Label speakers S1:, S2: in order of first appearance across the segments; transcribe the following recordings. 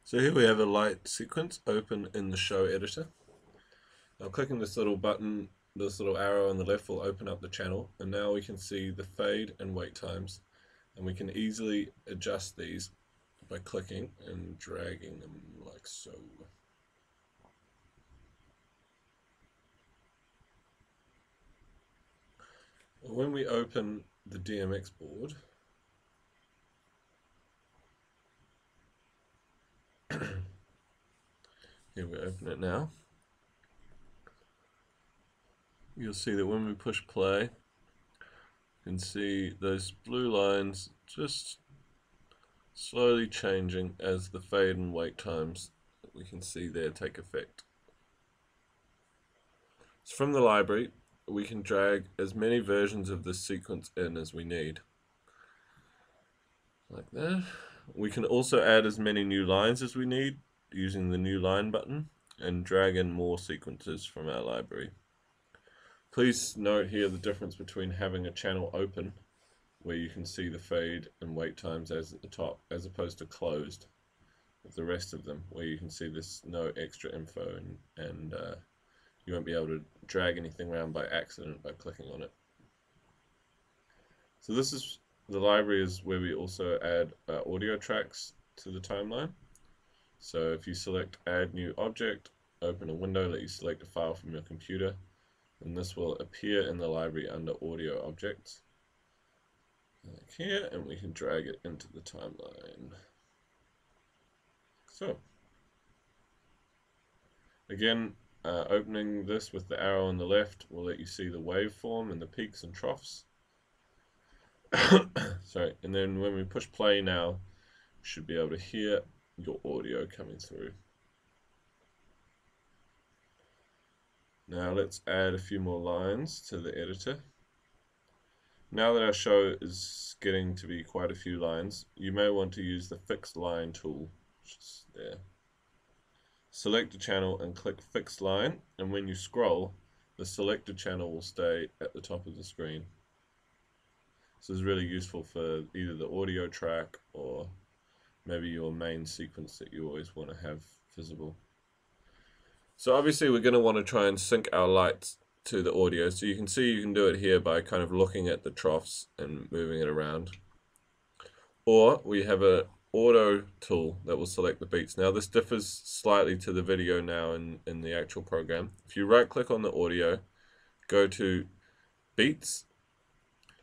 S1: So here we have a light sequence open in the show editor. Now clicking this little button, this little arrow on the left will open up the channel, and now we can see the fade and wait times, and we can easily adjust these by clicking and dragging them like so. When we open the DMX board, here we open it now, you'll see that when we push play, you can see those blue lines just slowly changing as the fade and wait times that we can see there take effect. So from the library, we can drag as many versions of this sequence in as we need. Like that. We can also add as many new lines as we need using the new line button and drag in more sequences from our library. Please note here the difference between having a channel open, where you can see the fade and wait times as at the top, as opposed to closed with the rest of them, where you can see there's no extra info and you won't be able to drag anything around by accident by clicking on it. So this is the library is where we also add audio tracks to the timeline. So if you select add new object, open a window, let you select a file from your computer, and this will appear in the library under audio objects. Like here, and we can drag it into the timeline. So again, opening this with the arrow on the left will let you see the waveform and the peaks and troughs. Sorry, and then when we push play now, you should be able to hear your audio coming through. Now let's add a few more lines to the editor. Now that our show is getting to be quite a few lines, you may want to use the fixed line tool, which is there. Select a channel and click fixed line, and when you scroll, the selected channel will stay at the top of the screen. This is really useful for either the audio track or maybe your main sequence that you always want to have visible. So obviously we're going to want to try and sync our lights to the audio. So you can see you can do it here by kind of looking at the troughs and moving it around. Or we have a auto tool that will select the beats. Now this differs slightly to the video now in the actual program. If you right click on the audio, go to beats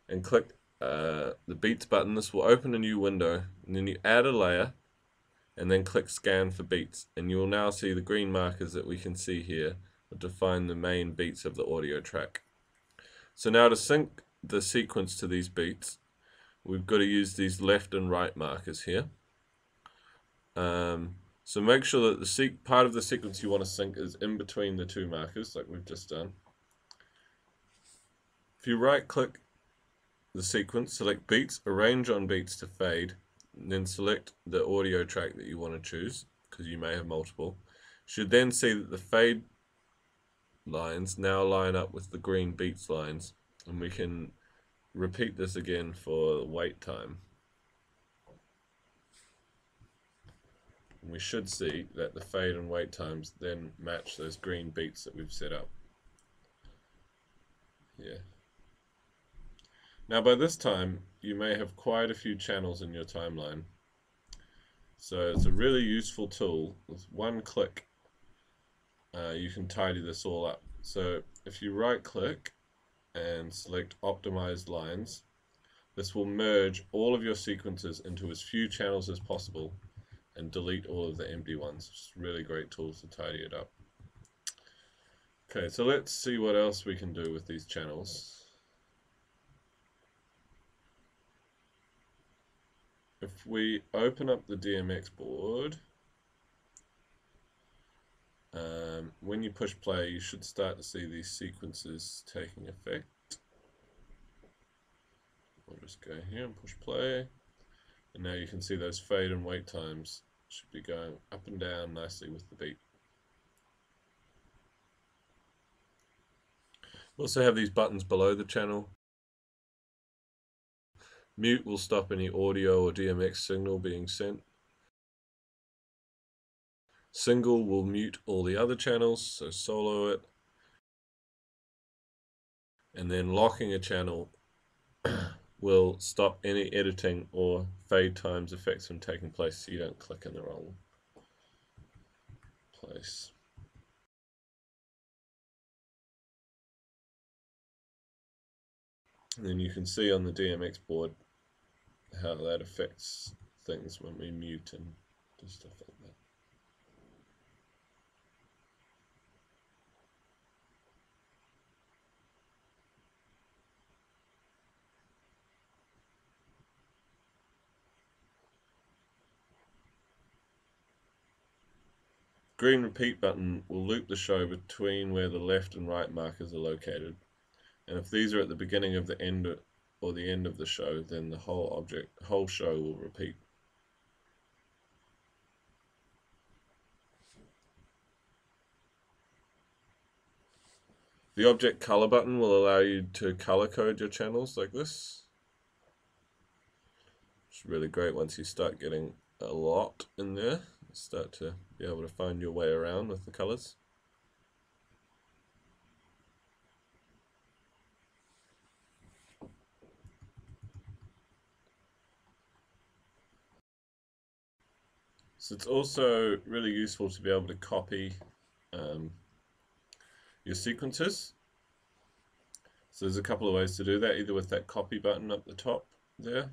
S1: and click the beats button, this will open a new window, and then you add a layer and then click scan for beats, and you will now see the green markers that we can see here will define the main beats of the audio track. So now to sync the sequence to these beats, we've got to use these left and right markers here. So make sure that the part of the sequence you want to sync is in between the two markers, like we've just done. If you right click the sequence, select beats, arrange on beats to fade, and then select the audio track that you want to choose, because you may have multiple. You should then see that the fade lines now line up with the green beats lines, and we can repeat this again for wait time. And we should see that the fade and wait times then match those green beats that we've set up here. Now by this time, you may have quite a few channels in your timeline. So it's a really useful tool. With one click, you can tidy this all up. So if you right click and select optimized lines, this will merge all of your sequences into as few channels as possible and delete all of the empty ones. It's a really great tool to tidy it up. Okay, so let's see what else we can do with these channels. If we open up the DMX board, when you push play, you should start to see these sequences taking effect. I'll just go here and push play, and now you can see those fade and wait times should be going up and down nicely with the beat. We also have these buttons below the channel. Mute will stop any audio or DMX signal being sent. Single will mute all the other channels, so solo it. And then locking a channel will stop any editing or fade times effects from taking place, so you don't click in the wrong place. And then you can see on the DMX board how that affects things when we mute and do stuff like that. Green repeat button will loop the show between where the left and right markers are located. And if these are at the beginning of the end or the end of the show, then the whole show will repeat. The object color button will allow you to color code your channels like this. It's really great once you start getting a lot in there. You start to be able to find your way around with the colors. So it's also really useful to be able to copy your sequences. So there's a couple of ways to do that, either with that copy button up the top there,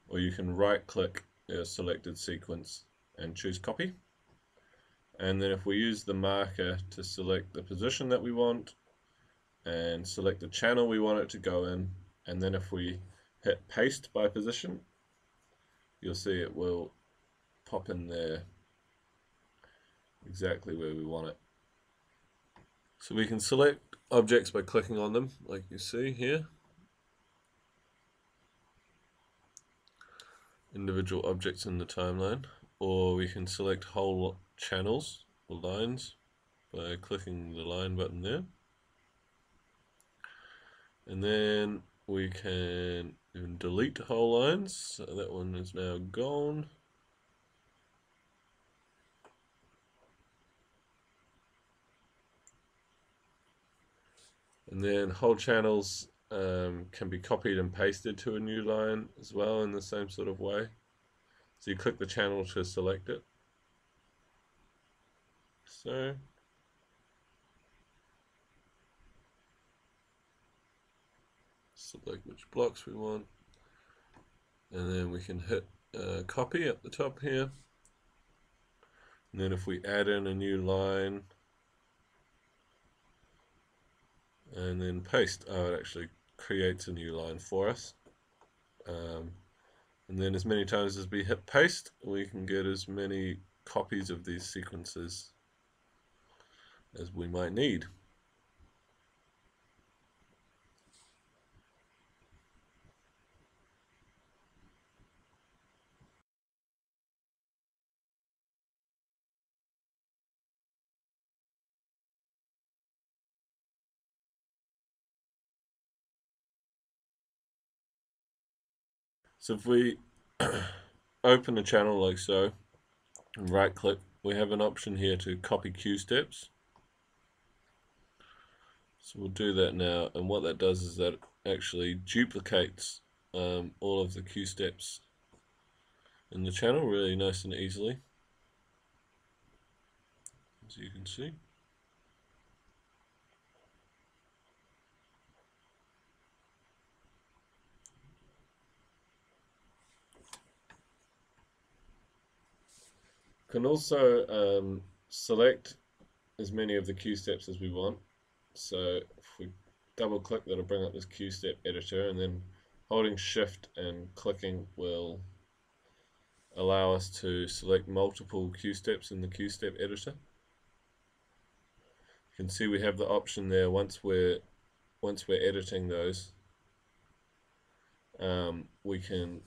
S1: or you can right click your selected sequence and choose copy. And then if we use the marker to select the position that we want and select the channel we want it to go in, and then if we hit paste by position, you'll see it will pop in there exactly where we want it. So we can select objects by clicking on them, like you see here. Individual objects in the timeline, or we can select whole channels or lines by clicking the line button there. And then we can even delete whole lines, so that one is now gone. And then whole channels can be copied and pasted to a new line as well in the same sort of way. So you click the channel to select it. So select which blocks we want, and then we can hit copy at the top here. And then if we add in a new line and then paste, it actually creates a new line for us. And then as many times as we hit paste, we can get as many copies of these sequences as we might need. So if we open a channel like so, and right click, we have an option here to copy cue steps. So we'll do that now, and what that does is that it actually duplicates all of the cue steps in the channel really nice and easily, as you can see. Can also select as many of the cue steps as we want. So if we double click, that'll bring up this cue step editor, and then holding shift and clicking will allow us to select multiple cue steps in the cue step editor. You can see we have the option there once we're editing those. We can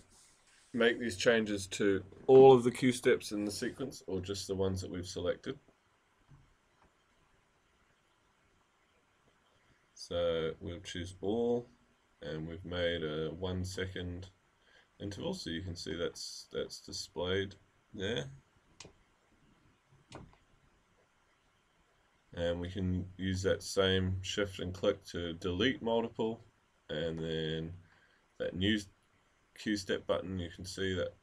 S1: make these changes to all of the cue steps in the sequence or just the ones that we've selected. So we'll choose all, and we've made a 1 second interval, so you can see that's displayed there. And we can use that same shift and click to delete multiple, and then that new Q step button, you can see that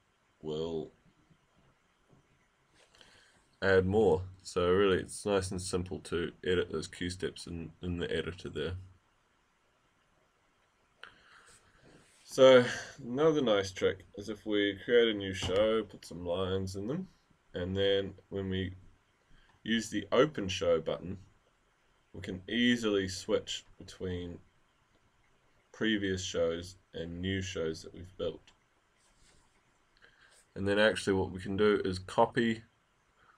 S1: will add more. So really it's nice and simple to edit those Q steps in the editor there. So another nice trick is if we create a new show, put some lines in them, and then when we use the open show button, we can easily switch between previous shows and new shows that we've built. And then actually what we can do is copy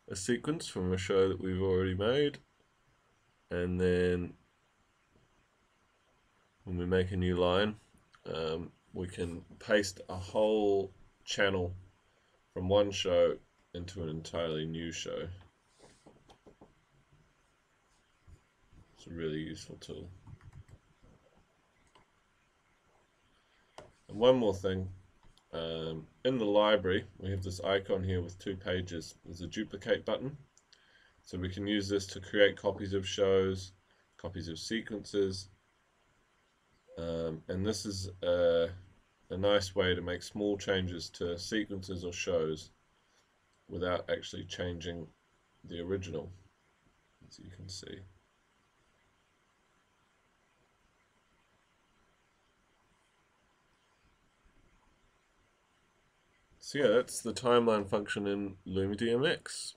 S1: a sequence from a show that we've already made, and then when we make a new line, we can paste a whole channel from one show into an entirely new show. It's a really useful tool. And one more thing, in the library we have this icon here with 2 pages. There's a duplicate button, so we can use this to create copies of shows, copies of sequences, and this is a nice way to make small changes to sequences or shows without actually changing the original, as you can see. So yeah, that's the timeline function in LumiDMX.